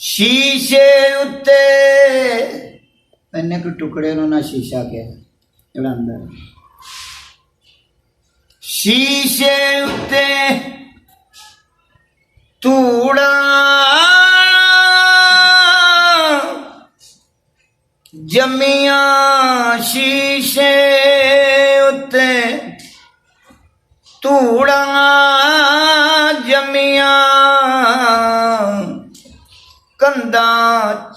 शीशे उत्ते इन्ने को टुकड़े नु ना शीशा के जेड़ा अंदर शीशे उत्ते तूड़ा जमिया शीशे उत्ते तूड़ा जमिया कंधा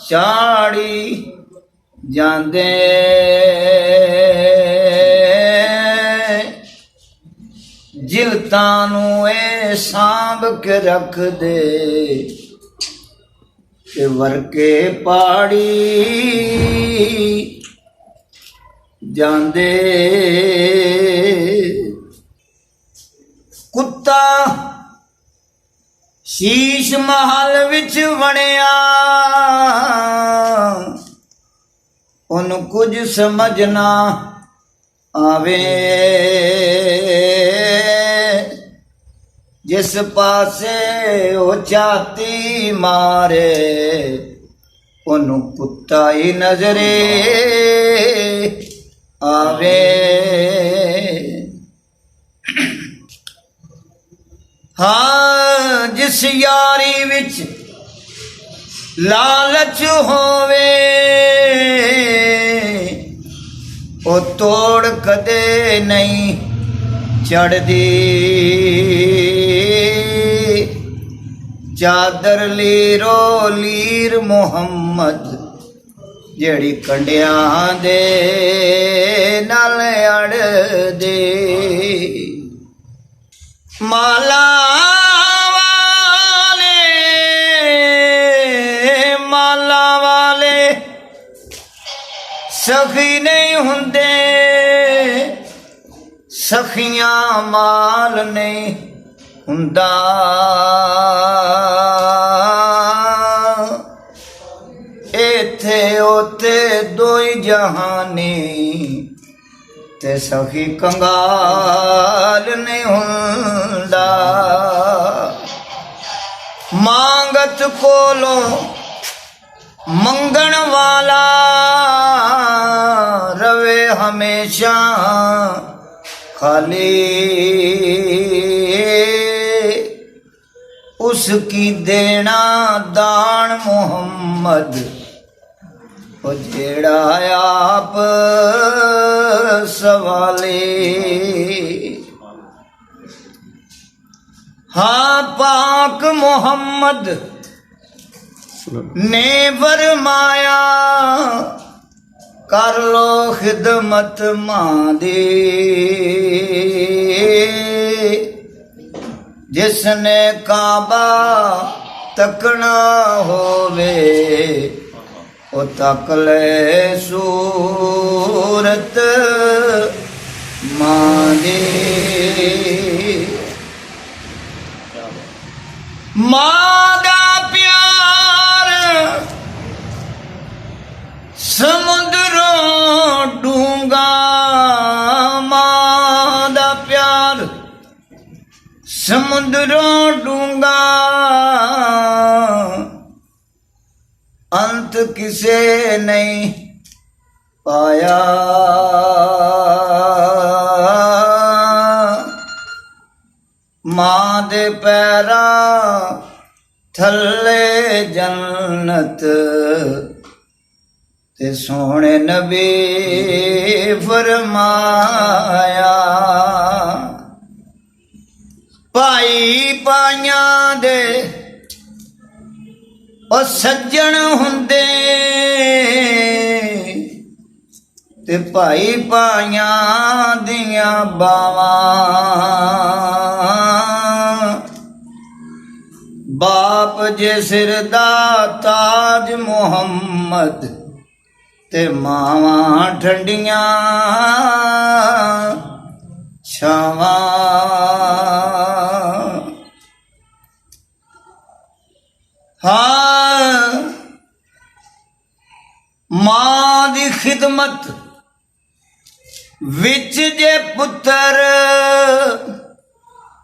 चाड़ी जांदे जिलतां नूं ए सांभ के रख दे ते वरके पाड़ी जांदे कुत्ता शीश महल विच वणिया उन कुछ समझ ना आवे जिस पासे ओ चाती मारे उन कुत्ता ही नजरे आवे। हाँ जिस यारी विच लालच होवे ओ तोड़ कदे नहीं चढ़दी चादर लीरो लीर मुहम्मद जेड़ी कंडियां दे नाल अड़ दे माला वाले सखी नहीं हुंदे सखियां माल नहीं हुंदा इथे ओते दो ही जहानी ते सखी कंगाल नहीं हुंदा। मांगत कोलो मंगण वाला रवे हमेशा खाली उसकी देना दान मोहम्मद ओ जेड़ा आप सवाले। हाँ पाक मोहम्मद ने फरमाया कर लो खिदमत मां दी जिसने काबा तकना होवे ओ तक ले सूरत मां दी। मां दा प्यार समुद्रों डूंगा मां दा प्यार समुद्रों डूंगा अंत किसे नहीं पाया। मां दे पैरा थल्ले जन्नत ते सोहणे नबी फरमाया। भाई पाइयां दे ओ सज्जन हुंदे ते भाई पाइयां दियां बावां बाप जे सिर दा ताज मोहम्मद ते मावां ठंडियां छावां। हाँ मां दी खिदमत विच जे पुत्र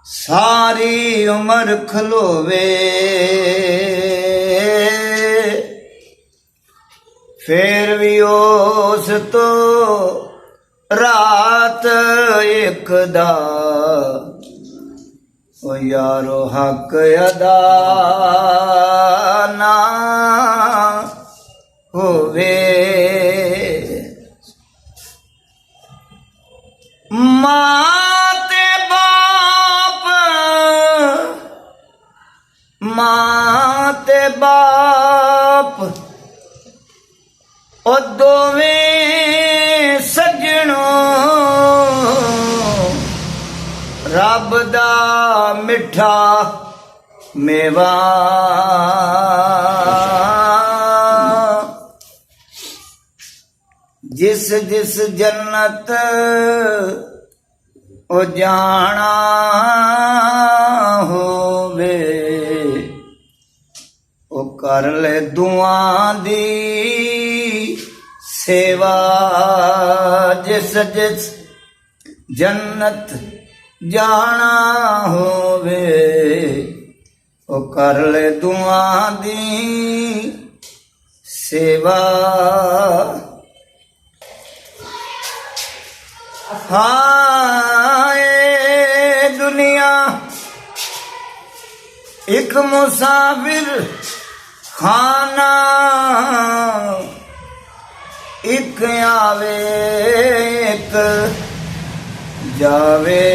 सारी उम्र खलोवे फिर भी उस तो रात एक दा ओ यारो हक अदा ना होवे। मां ते बाप ओ दोवें सजणों रब दा मिठा मेवा। जिस जिस जन्नत ओ जाना होवे ओ कर ले दुआं दी सेवा। जिस जिस जन्नत जाना होवे ओ कर ले दुआं दी सेवा। हाँ ये दुनिया एक मुसाफिर खाना, एक आवे एक जावे।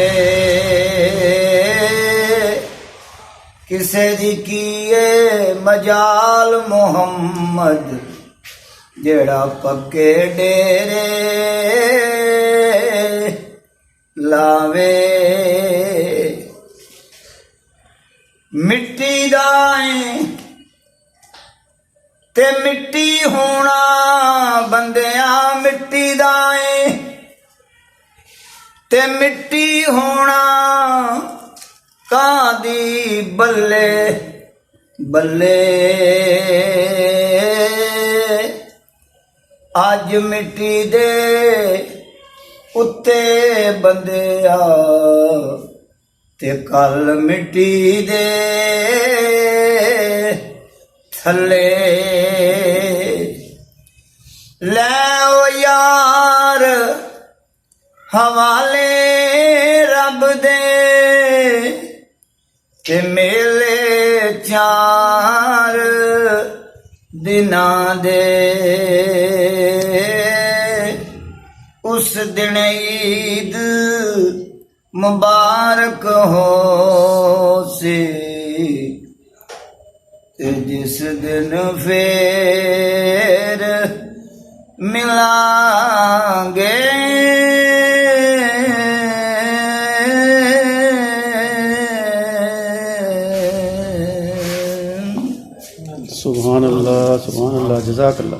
किसे दी कीए मजाल मोहम्मद जेड़ा पक्के डेरे लावे। मिट्टी दाए ते मिट्टी होना बंदिया, मिट्टी दाए ते मिट्टी होना कादी बल्ले बल्ले। अज मिट्टी दे उत्ते बंदिया ते कल मिट्टी दे थले। लै ओ यार हवाले रब दे ते मेले चार दिनां दे। उस दिन ईद मुबारक हो सी ते जिस दिन फिर मिलांगे। सुभान अल्लाह जज़ाकल्लाह।